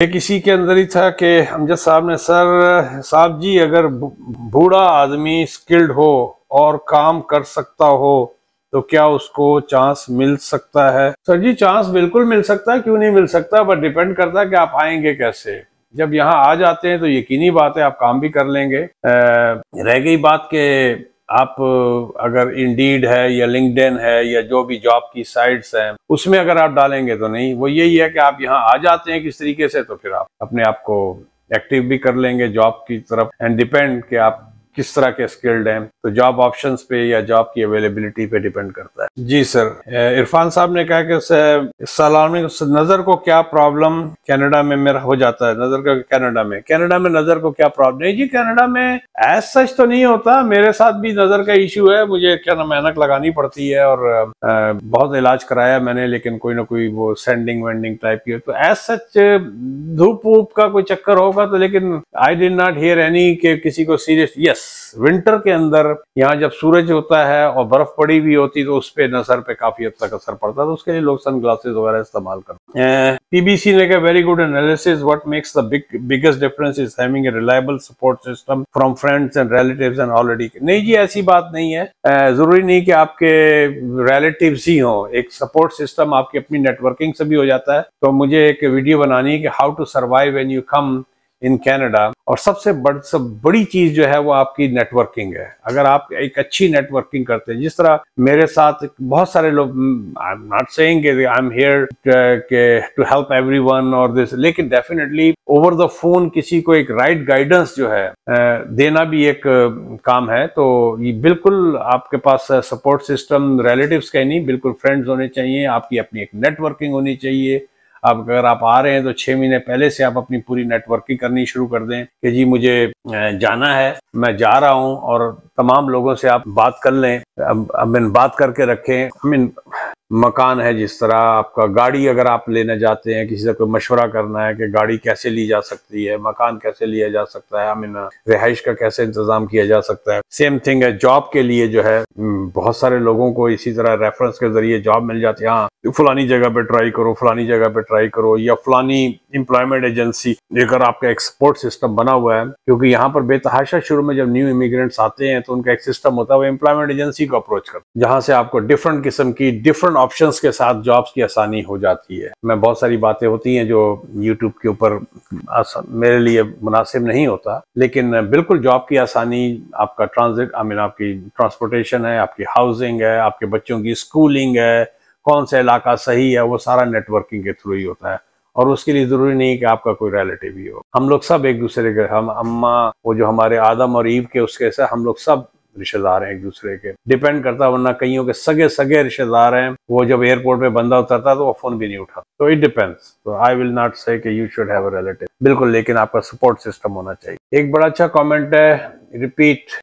ये किसी के अंदर ही था कि अमजद साहब ने, सर साहब जी अगर बूढ़ा आदमी स्किल्ड हो और काम कर सकता हो तो क्या उसको चांस मिल सकता है? सर जी चांस बिल्कुल मिल सकता है, क्यों नहीं मिल सकता, बट डिपेंड करता है कि आप आएंगे कैसे। जब यहाँ आ जाते हैं तो यकीनी बात है आप काम भी कर लेंगे। रह गई बात के आप अगर इंडीड है या लिंक्डइन है या जो भी जॉब की साइट्स हैं उसमें अगर आप डालेंगे तो नहीं, वो यही है कि आप यहाँ आ जाते हैं किस तरीके से तो फिर आप अपने आप को एक्टिव भी कर लेंगे जॉब की तरफ। एंड डिपेंड कि आप किस तरह के स्किल्ड हैं, तो जॉब ऑप्शंस पे या जॉब की अवेलेबिलिटी पे डिपेंड करता है। जी सर, इरफान साहब ने कहा कि सलामी नजर को क्या प्रॉब्लम कनाडा में मेरा हो जाता है? नजर का कनाडा में नजर को क्या प्रॉब्लम? नहीं जी, कनाडा में एज सच तो नहीं होता, मेरे साथ भी नजर का इशू है, मुझे क्या नाम ऐनक लगानी पड़ती है और बहुत इलाज कराया मैंने, लेकिन कोई ना कोई वो सेंडिंग वेंडिंग टाइप की, तो एज सच धूप वूप का कोई चक्कर होगा तो, लेकिन I did not here any के किसी को सीरियस। यस, विंटर के अंदर यहाँ जब सूरज होता है और बर्फ पड़ी हुई होती तो उस पे नजर पे काफी हद तक असर पड़ता है, तो उसके लिए लोग सन ग्लासेस वगैरह इस्तेमाल करते हैं। पीबीसी ने कहा very good analysis, what makes the biggest difference is having a reliable support system from friends and relatives and already. नहीं जी, ऐसी बात नहीं है, जरूरी नहीं कि आपके रिलेटिव्स ही हो, एक सपोर्ट सिस्टम आपकी अपनी नेटवर्किंग से भी हो जाता है। तो मुझे एक वीडियो बनानी है कि how to survive when you come in Canada, और सबसे बड़ी चीज जो है वो आपकी नेटवर्किंग है। अगर आप एक अच्छी नेटवर्किंग करते हैं, जिस तरह मेरे साथ बहुत सारे लोग, I am not saying I am here to help everyone और दिस, लेकिन डेफिनेटली ओवर द फोन किसी को एक राइट गाइडेंस जो है देना भी एक काम है। तो ये बिल्कुल आपके पास सपोर्ट सिस्टम रिलेटिव्स का ही नहीं, बिल्कुल फ्रेंड्स होने चाहिए, आपकी अपनी एक नेटवर्किंग होनी चाहिए। अब अगर आप आ रहे हैं तो 6 महीने पहले से आप अपनी पूरी नेटवर्किंग करनी शुरू कर दें कि जी मुझे जाना है, मैं जा रहा हूं, और तमाम लोगों से आप बात कर लें, बात करके रखें। मकान है, जिस तरह आपका गाड़ी अगर आप लेने जाते हैं, किसी से कोई मशवरा करना है कि गाड़ी कैसे ली जा सकती है, मकान कैसे लिया जा सकता है, रिहाइश का कैसे इंतजाम किया जा सकता है। सेम थिंग है जॉब के लिए जो है, बहुत सारे लोगों को इसी तरह रेफरेंस के जरिए जॉब मिल जाती है। हाँ, फलानी जगह पे ट्राई करो, फलानी जगह पे ट्राई करो, या फलानी एम्प्लॉयमेंट एजेंसी, अगर आपका एक सपोर्ट सिस्टम बना हुआ है, क्योंकि यहाँ पर बेतहाशा शुरू में जब न्यू इमिग्रेंट्स आते हैं तो उनका एक सिस्टम होता है, वो एम्प्लॉयमेंट एजेंसी को अप्रोच कर, जहां से आपको डिफरेंट किस्म की डिफरेंट ऑप्शंस के साथ जॉब्स की आसानी हो जाती है। मैं बहुत सारी बातें होती हैं जो यूट्यूब के ऊपर मेरे लिए मुनासिब नहीं होता, लेकिन बिल्कुल जॉब की आसानी, आपका ट्रांजिट आपकी ट्रांसपोर्टेशन है, आपकी हाउसिंग है, आपके बच्चों की स्कूलिंग है, कौन सा इलाका सही है, वो सारा नेटवर्किंग के थ्रू ही होता है। और उसके लिए जरूरी नहीं कि आपका कोई रिलेटिव ही हो, हम लोग सब एक दूसरे के, हम अम्मा, वो जो हमारे आदम और ईव के उसके से हम लोग सब रिश्तेदार हैं एक दूसरे के, डिपेंड करता है। वरना कईयों के सगे सगे रिश्तेदार हैं, वो जब एयरपोर्ट पे बंदा उतरता है तो वो फोन भी नहीं उठाता। तो इट डिपेंड्स। तो आई विल नॉट से कि you should have a relative, बिल्कुल, लेकिन आपका सपोर्ट सिस्टम होना चाहिए। एक बड़ा अच्छा कमेंट है, repeat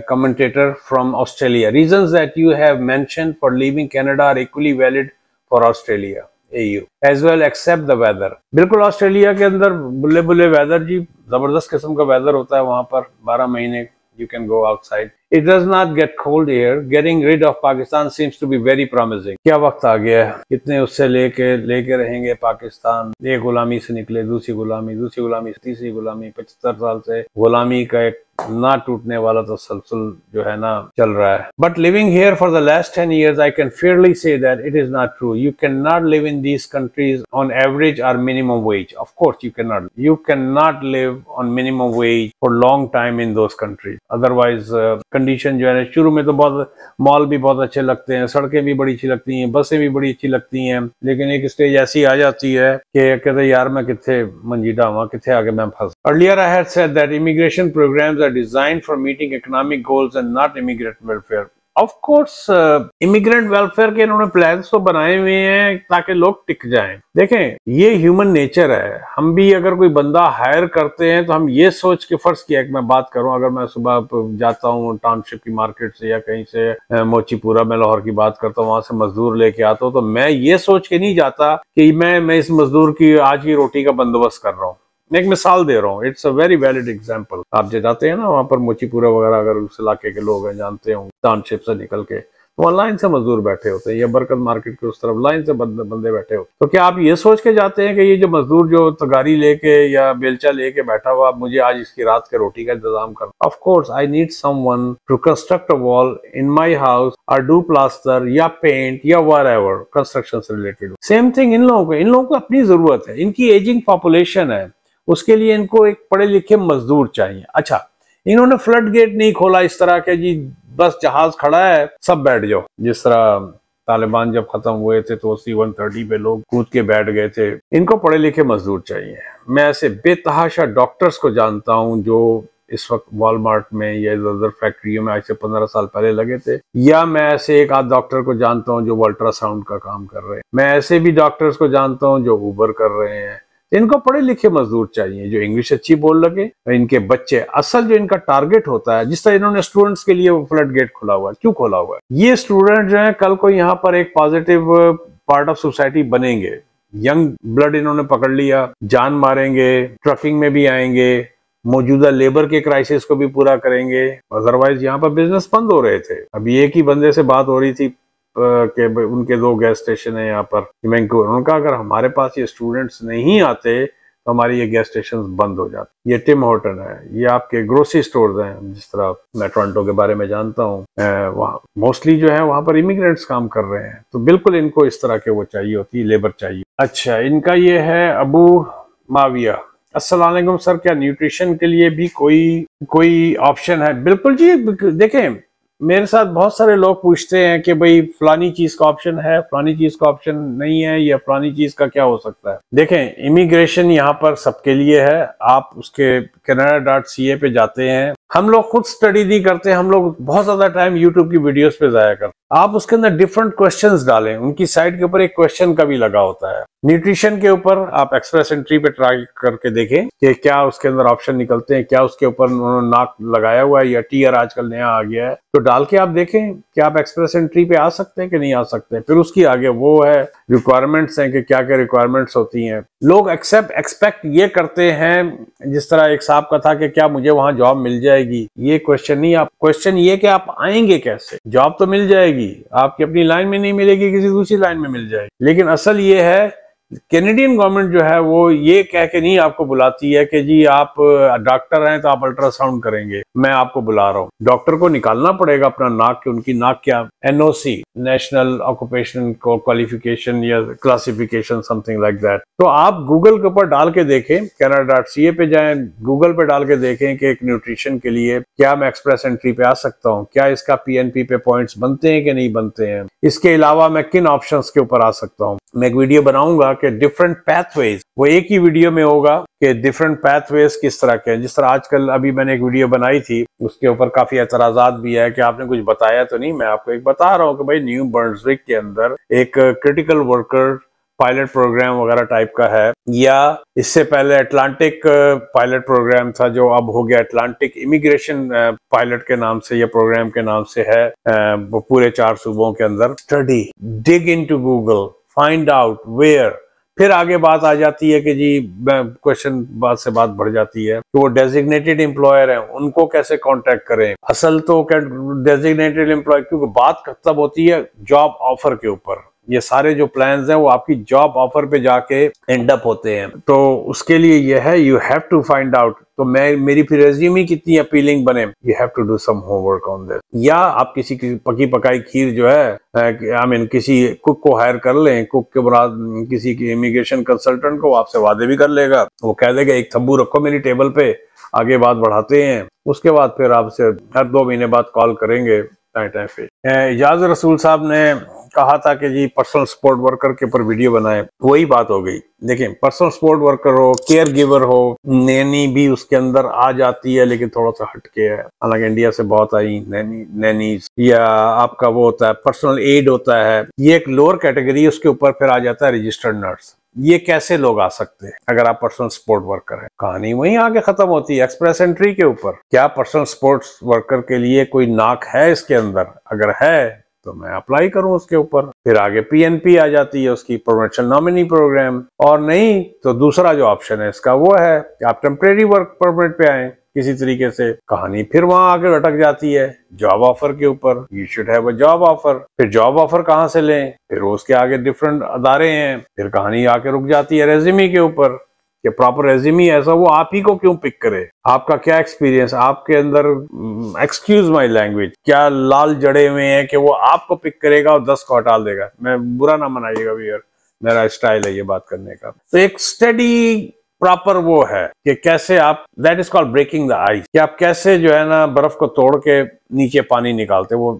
commentator from Australia, reasons that you have mentioned for leaving Canada are equally valid for Australia AU as well except the weather। बिल्कुल, ऑस्ट्रेलिया के अंदर बुल्ले बुल्ले वेदर जी, जबरदस्त किस्म का वेदर होता है वहां पर 12 महीने। You can go outside. It does not get cold here. Getting rid of Pakistan seems to be very promising। क्या वक्त आ गया है, कितने उससे लेके रहेंगे पाकिस्तान। एक गुलामी से निकले, दूसरी गुलामी से तीसरी गुलामी, 75 साल से गुलामी का एक ना टूटने वाला तसलसल जो है ना चल रहा है। But living here for the last 10 years I can fairly say that it is not true। You cannot live in these countries on average or minimum wage। Of course you cannot live on minimum wage for long time in those countries। Otherwise condition जो है, शुरू में तो बहुत mall भी बहुत अच्छे लगते हैं, सड़कें भी बड़ी अच्छी लगती हैं, बसें भी बड़ी अच्छी लगती हैं, लेकिन एक स्टेज ऐसी आ जाती है कि कहते यार मैं कितने मंजीदा हुआ, कितने आगे मैं फंस। Earlier I had said that immigration programs are designed for meeting economic goals and not immigrant welfare। Of course immigrant welfare के इन्होंने प्लान्स तो बनाए हुए हैं ताकि लोग टिक जाएं। देखें, ये ह्यूमन नेचर है। हम भी अगर कोई बंदा हायर करते हैं तो हम ये सोच के, फर्ज किया कि मैं बात करूं, अगर मैं सुबह जाता हूं टाउनशिप की मार्केट से या कहीं से मोचीपुरा में लाहौर की बात करता हूं, वहां से मजदूर लेके आता हूं, तो मैं ये सोच के नहीं जाता कि मैं इस मजदूर की आज की रोटी का बंदोबस्त कर रहा हूँ। मैं एक मिसाल दे रहा हूँ, it's a very valid example. आप जो जाते हैं ना वहाँ पर मोचीपुरा वगैरह, अगर उस इलाके के लोग हैं जानते हो टाउनशिप से निकल के, वहाँ लाइन से मजदूर बैठे होते हैं, या बरकत मार्केट के उस तरफ लाइन से बंदे बैठे होते हैं। तो क्या आप ये सोच के जाते हैं कि ये जो मजदूर जो तगारी लेके या बेलचा लेके बैठा हुआ, मुझे आज इसकी रात के रोटी का इंतजाम करना? Of course I need someone to construct a wall in my house और डू प्लास्टर या पेंट या व्हाटएवर कंस्ट्रक्शन से रिलेटेड। सेम थिंग इन लोगों को अपनी जरूरत है, इनकी एजिंग पॉपुलेशन है, उसके लिए इनको एक पढ़े लिखे मजदूर चाहिए। अच्छा, इन्होंने फ्लड गेट नहीं खोला इस तरह के जी बस जहाज खड़ा है सब बैठ जाओ, जिस तरह तालिबान जब खत्म हुए थे तो C-130 पे लोग कूद के बैठ गए थे। इनको पढ़े लिखे मजदूर चाहिए। मैं ऐसे बेतहाशा डॉक्टर्स को जानता हूं जो इस वक्त वॉलमार्ट में या इधर फैक्ट्रियों में आज से 15 साल पहले लगे थे, या मैं ऐसे एक आध डॉक्टर को जानता हूं जो अल्ट्रासाउंड का काम कर रहे हैं। मैं ऐसे भी डॉक्टर्स को जानता हूं जो ऊबर कर रहे हैं। इनको पढ़े लिखे मजदूर चाहिए जो इंग्लिश अच्छी बोल लगे। इनके बच्चे, असल जो इनका टारगेट होता है, जिस तरह इन्होंने स्टूडेंट्स के लिए फ्लड गेट खोला हुआ है, क्यों खोला हुआ है? ये स्टूडेंट जो है कल को यहाँ पर एक पॉजिटिव पार्ट ऑफ सोसाइटी बनेंगे। यंग ब्लड इन्होंने पकड़ लिया, जान मारेंगे, ट्रकिंग में भी आएंगे, मौजूदा लेबर के क्राइसिस को भी पूरा करेंगे। अदरवाइज यहाँ पर बिजनेस बंद हो रहे थे। अभी एक ही बंदे से बात हो रही थी कि उनके 2 गैस स्टेशन है यहाँ पर वैंकूवर। उनका अगर हमारे पास ये स्टूडेंट्स नहीं आते तो हमारी ये गैस स्टेशन बंद हो जाते। ये टिम हॉर्टन है, ये आपके ग्रोसरी स्टोर्स हैं। जिस तरह मैं टोरंटो के बारे में जानता हूँ, वहाँ मोस्टली जो है वहाँ पर इमिग्रेंट्स काम कर रहे हैं, तो बिल्कुल इनको इस तरह के वो चाहिए होती है, लेबर चाहिए। अच्छा, इनका ये है अबू माविया। अस्सलाम वालेकुम सर, क्या न्यूट्रिशन के लिए भी कोई ऑप्शन है? बिल्कुल जी, देखें मेरे साथ बहुत सारे लोग पूछते हैं कि भाई फलानी चीज का ऑप्शन है, फलानी चीज का ऑप्शन नहीं है, या फलानी चीज का क्या हो सकता है। देखें, इमिग्रेशन यहाँ पर सबके लिए है। आप उसके canada.ca पे जाते हैं। हम लोग खुद स्टडी नहीं करते, हम लोग बहुत ज्यादा टाइम यूट्यूब की वीडियोस पे जाया करते। आप उसके अंदर डिफरेंट क्वेश्चंस डालें, उनकी साइट के ऊपर एक क्वेश्चन का भी लगा होता है। न्यूट्रिशन के ऊपर आप एक्सप्रेस एंट्री पे ट्राई करके देखें कि क्या उसके अंदर ऑप्शन निकलते हैं, क्या उसके ऊपर उन्होंने नाक लगाया हुआ है या टीयर आजकल नया आ गया है, तो डाल के आप देखें कि आप एक्सप्रेस एंट्री पे आ सकते हैं कि नहीं आ सकते। फिर उसकी आगे वो है रिक्वायरमेंट्स हैं कि क्या क्या रिक्वायरमेंट्स होती हैं। लोग एक्सपेक्ट ये करते हैं, जिस तरह एक साहब का था कि क्या मुझे वहां जॉब मिल जाएगी। ये क्वेश्चन नहीं, आप क्वेश्चन ये कि आप आएंगे कैसे। जॉब तो मिल जाएगी, आपकी अपनी लाइन में नहीं मिलेगी, किसी दूसरी लाइन में मिल जाएगी। लेकिन असल ये है कैनेडियन गवर्नमेंट जो है वो ये कह के नहीं आपको बुलाती है कि जी आप डॉक्टर हैं तो आप अल्ट्रासाउंड करेंगे, मैं आपको बुला रहा हूँ। डॉक्टर को निकालना पड़ेगा अपना नाक के, उनकी नाक क्या NOC, नेशनल ऑक्यूपेशन क्वालिफिकेशन या क्लासिफिकेशन, समथिंग लाइक दैट। तो आप गूगल के ऊपर डाल के देखें, canada.ca पे जाएं, गूगल पे डाल के देखें कि एक न्यूट्रिशन के लिए क्या मैं एक्सप्रेस एंट्री पे आ सकता हूँ, क्या इसका PNP पे पॉइंट्स बनते हैं कि नहीं बनते हैं। इसके अलावा मैं किन ऑप्शंस के ऊपर आ सकता हूँ। मैं एक वीडियो बनाऊंगा कि डिफरेंट पैथवेज, वो एक ही वीडियो में होगा कि डिफरेंट पैथवेज किस तरह के हैं। जिस तरह आजकल अभी मैंने एक वीडियो बनाई थी, उसके ऊपर काफी एतराजात भी है कि आपने कुछ बताया तो नहीं। मैं आपको एक बता रहा हूँ कि भाई न्यू ब्रंसविक के अंदर एक क्रिटिकल वर्कर पायलट प्रोग्राम वगैरह टाइप का है, या इससे पहले अटलांटिक पायलट प्रोग्राम था जो अब हो गया अटलांटिक इमिग्रेशन पायलट के नाम से या प्रोग्राम के नाम से है। वो पूरे 4 सूबों के अंदर। Study, dig into Google, find out where. फिर आगे बात आ जाती है कि जी क्वेश्चन बात से बात बढ़ जाती है कि वो डेजिग्नेटेड एम्प्लॉयर हैं, उनको कैसे कांटेक्ट करें। असल तो डेजिग्नेटेड एम्प्लॉयर, क्योंकि बात तब होती है जॉब ऑफर के ऊपर। ये सारे जो प्लान्स हैं वो आपकी जॉब ऑफर पे जाके एंड अप होते हैं। तो उसके लिए ये है, you have to find out. तो मेरी फिर रेज्यूमे कितनी अपीलिंग बने, you have to do some homework on this. या आप किसी की पकी पकाई खीर जो है, किसी कुक को हायर कर लें। कुक के बाद किसी की इमिग्रेशन कंसल्टेंट को, आपसे वादे भी कर लेगा, वो कह देगा एक तब्बू रखो मेरी टेबल पे, आगे बात बढ़ाते हैं। उसके बाद फिर आपसे हर 2 महीने बाद कॉल करेंगे टाइम पे। इजाज रसूल साहब ने कहा था कि जी पर्सनल सपोर्ट वर्कर के ऊपर वीडियो बनाए, वही बात हो गई। देखें, पर्सनल सपोर्ट वर्कर हो, केयर गिवर हो, नैनी भी उसके अंदर आ जाती है, लेकिन थोड़ा सा हटके है। हालांकि इंडिया से बहुत आई नैनीज, या आपका वो होता है पर्सनल एड होता है, ये एक लोअर कैटेगरी। उसके ऊपर फिर आ जाता है रजिस्टर्ड नर्स। ये कैसे लोग आ सकते हैं अगर आप पर्सनल सपोर्ट वर्कर हैं? कहानी वहीं आगे खत्म होती है एक्सप्रेस एंट्री के ऊपर। क्या पर्सनल सपोर्ट वर्कर के लिए कोई नाक है इसके अंदर? अगर है तो मैं अप्लाई करूं उसके ऊपर। फिर आगे PNP आ जाती है, उसकी प्रोविंशियल नॉमिनी प्रोग्राम। और नहीं तो दूसरा जो ऑप्शन है इसका वो है कि आप टेम्परेरी वर्क परमिट पे आए। किसी तरीके से। कहानी फिर वहां आके अटक जाती है जॉब ऑफर के ऊपर, you should have a job offer. फिर जॉब ऑफर कहाँ से लें, फिर उसके आगे डिफरेंट अदारे हैं, फिर कहानी आके रुक जाती है रेज्यूमे के ऊपर कि प्रॉपर रेज्यूमे ऐसा वो आप ही को क्यों पिक करे, आपका क्या एक्सपीरियंस, आपके अंदर एक्सक्यूज माय लैंग्वेज क्या लाल जड़े हुए हैं कि वो आपको पिक करेगा और 10 को हटा देगा। मैं बुरा ना मनाइएगा भैया, मेरा स्टाइल है ये बात करने का। तो एक स्टडी प्रॉपर वो है कि कैसे आप, that is called breaking the ice, कि आप कैसे जो है ना बर्फ को तोड़ के नीचे पानी निकालते। वो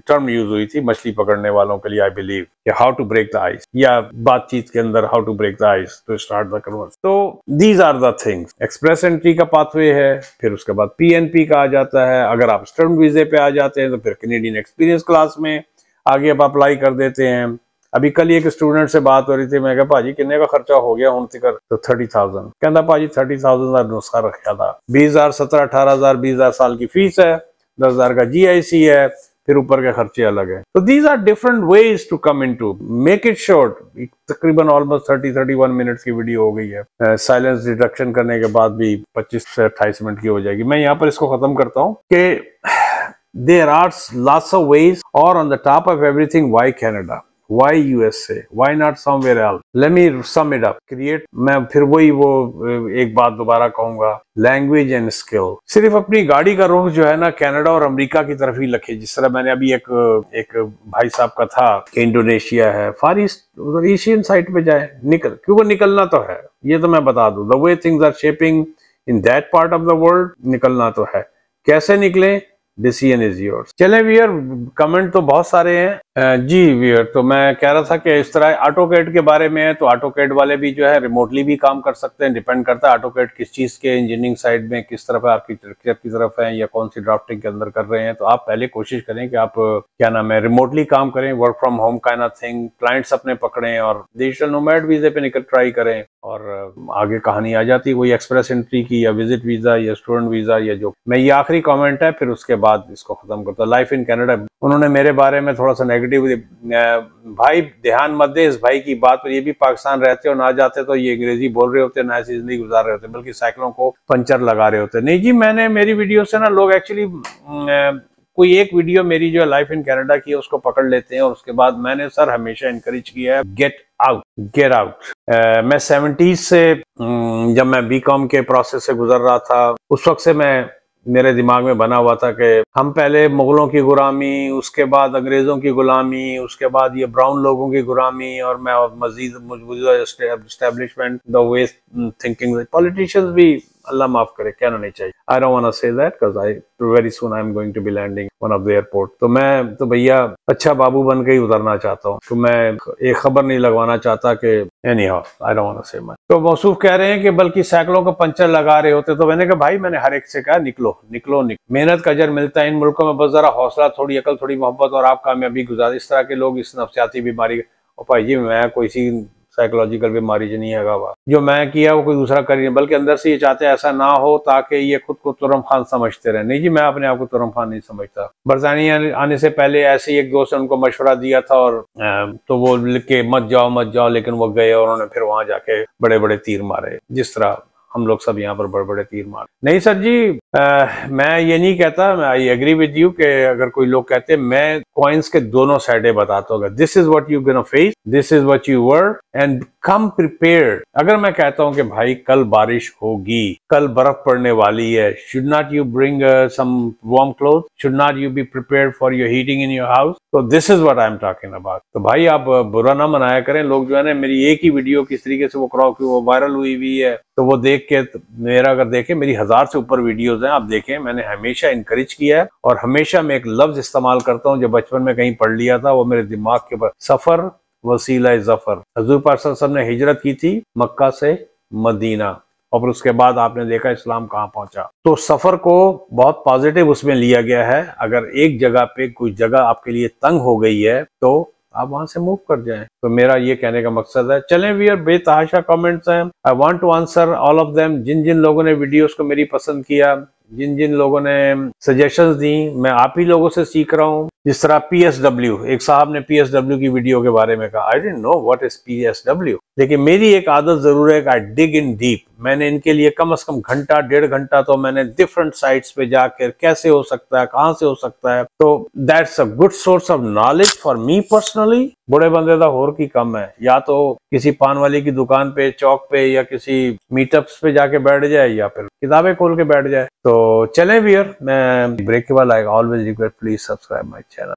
टर्म यूज हुई थी मछली पकड़ने वालों के लिए, आई बिलीव, कि how to break the ice, या बातचीत के अंदर how to break the ice to start the conversation. तो these are the things. Express entry का पाथवे है, फिर उसके बाद पीएनपी का आ जाता है। अगर आप स्टूडेंट वीजे पे आ जाते हैं तो फिर कैनेडियन एक्सपीरियंस क्लास में आगे आप अप्लाई कर देते हैं। अभी कल एक स्टूडेंट से बात हो रही थी, मैं कहा भाजी किन्ने का खर्चा हो गया हूं तक, तो 30,000 कहता भाजी 30,000 का नुस्खा रखा था, 20,000 17 18,000 20,000 साल की फीस है, 10,000 का जीआईसी है, फिर ऊपर के खर्चे अलग है। तो these are different ways to come into, make it short. तकरीबन ऑलमोस्ट 30-31 मिनट्स की वीडियो हो गई है। साइलेंस डिडक्शन करने के बाद भी 25 से 28 मिनट की हो जाएगी। मैं यहाँ पर इसको खत्म करता हूँ कि there are lots of ways, or on the top of everything, why Canada, why USA, why not somewhere else? Let me sum it up. Create, मैं फिर वही वो एक बात दोबारा कहूंगा, लैंग्वेज एंड स्किल। सिर्फ अपनी गाड़ी का रुख जो है ना कनाडा और अमेरिका की तरफ ही लखे। जिस तरह मैंने अभी एक भाई साहब का था कि इंडोनेशिया है, फार ईस्ट उधर एशियन साइड पे जाए, क्योंकि निकलना तो है, ये तो मैं बता दूं, the way things are shaping in that part of the world, निकलना तो है। कैसे निकले, डिसीजन इज योर्स। चले वियर, कमेंट तो बहुत सारे हैं जी वियर। तो मैं कह रहा था कि इस तरह ऑटोकैड के बारे में है, तो ऑटोकैड वाले भी जो है रिमोटली भी काम कर सकते हैं। डिपेंड करता है ऑटोकैड किस चीज के इंजीनियरिंग साइड में, किस तरफ आर्किटेक्चर की तरफ है या कौन सी ड्राफ्टिंग के अंदर कर रहे हैं। तो आप पहले कोशिश करें कि आप क्या नाम है रिमोटली काम करें, work from home kind of thing, clients अपने पकड़ें और डिजिटल नोमैड वीजे पे निकल ट्राई करें, और आगे कहानी आ जाती है वही एक्सप्रेस एंट्री की या विजिट वीजा या स्टूडेंट वीजा या जो। मैं ये आखिरी कमेंट है, फिर उसके बाद इसको खत्म करता हूं। लाइफ इन कनाडा, उन्होंने मेरे बारे में थोड़ा सा नेगेटिव, भाई ध्यान मत दे इस भाई की बात पर, ये भी पाकिस्तान रहते हो ना जाते तो ये अंग्रेजी बोल रहे होते, ना ऐसी जिंदगी गुजार रहे होते, बल्कि साइकिलों को पंचर लगा रहे होते। नहीं जी, मैंने मेरी वीडियो से ना लोग एक्चुअली कोई एक वीडियो मेरी जो लाइफ इन कनाडा की है उसको पकड़ लेते हैं, और उसके बाद मैंने सर हमेशा इनकरेज किया है गेट आउट, गेट आउट। मैं 70s से जब मैं बीकॉम के प्रोसेस से गुजर रहा था, उस वक्त से मेरे दिमाग में बना हुआ था कि हम पहले मुगलों की गुलामी, उसके बाद अंग्रेजों की गुलामी, उसके बाद ये ब्राउन लोगों की गुलामी, और मैं मजीद establishment, the way thinking, politicians भी अल्लाह माफ करे, कहना नहीं चाहिए। I don't want to say that because I very soon I am going to be landing one of the airport. तो मैं तो भैया अच्छा बाबू बन के ही उतरना चाहता हूँ, तो मैं एक खबर नहीं लगवाना चाहता कि anyhow I don't want to say much. तो मौसूफ कह रहे हैं कि बल्कि साइकिलों का पंचर लगा रहे होते। तो मैंने कहा भाई, मैंने हर एक से कहा निकलो निकलो निकलो, मेहनत का अजर मिलता है इन मुल्कों में, बस जरा हौसला, थोड़ी अकल, थोड़ी मोहब्बत और आप कामयाबी गुजार। इस तरह के लोग इस नफ्सियाती बीमारी, और भाई जी मैं कोई सी साइकोलॉजिकल बीमारी जो नहीं है, जो मैं किया वो कोई दूसरा कर नहीं, बल्कि अंदर से ये चाहते हैं ऐसा ना हो ताकि ये खुद को तुरम खान समझते रहे। नहीं जी, मैं अपने आप को तुरम खान नहीं समझता। बरतानिया आने से पहले ऐसे ही एक दोस्त ने उनको मशवरा दिया था, और तो वो लिख के मत जाओ, लेकिन वो गए और उन्होंने फिर वहां जाके बड़े बड़े तीर मारे, जिस तरह हम लोग सब यहाँ पर बड़े बड़े तीर मार। नहीं सर जी, मैं ये नहीं कहता, आई एग्री विद यू कि अगर कोई लोग कहते हैं, मैं कॉइन्स के दोनों साइडें बताता हूँ। This is what you gonna face, this is what you were, and come prepared. अगर मैं कहता हूँ कि भाई कल बारिश होगी, कल बर्फ पड़ने वाली है, should not you bring some warm cloth, should not you be prepared for your heating in your house. तो this is what I am talking about. तो भाई आप बुरा ना मनाया करें। लोग जो है ना, मेरी एक ही वीडियो किस तरीके से वो वायरल हुई है, तो वो देख के मेरा अगर देखें, मेरी 1000 से ऊपर वीडियोस हैं, आप देखें। मैंने हमेशा इनकरेज किया है, और हमेशा मैं एक लफ्ज इस्तेमाल करता हूं जो बचपन में कहीं पढ़ लिया था, वो मेरे दिमाग के ऊपर, सफर वसीला जफर। हजूर पाक सल्लल्लाहु अलैहि वसल्लम ने हिजरत की थी मक्का से मदीना, और उसके बाद आपने देखा इस्लाम कहाँ पहुंचा। तो सफर को बहुत पॉजिटिव उसमें लिया गया है। अगर एक जगह पे कोई जगह आपके लिए तंग हो गई है तो आप वहां से मूव कर जाएं। तो मेरा ये कहने का मकसद है। चलें व्यूअर, बेतहाशा कमेंट्स हैं, I want to answer all of them. जिन जिन लोगों ने वीडियोस को मेरी पसंद किया, जिन जिन लोगों ने सजेशंस दी, मैं आप ही लोगों से सीख रहा हूँ। जिस तरह PSW, एक साहब ने PSW की वीडियो के बारे में कहा, I didn't know what is PSW, लेकिन मेरी एक आदत जरूर है कि आई डिग इन डीप। मैंने इनके लिए कम से कम घंटा 1.5 घंटा तो मैंने डिफरेंट साइट्स पे जाकर कैसे हो सकता है, कहाँ से हो सकता है, तो that's a good source of knowledge for me personally. बड़े बंदे का होर की कम है, या तो किसी पान वाली की दुकान पे, चौक पे, या किसी मीटअप्स पे जाके बैठ जाए, या फिर किताबें खोल के बैठ जाए। तो चलें व्यूअर, मैं ब्रेक के बाद I always request, please subscribe my channel.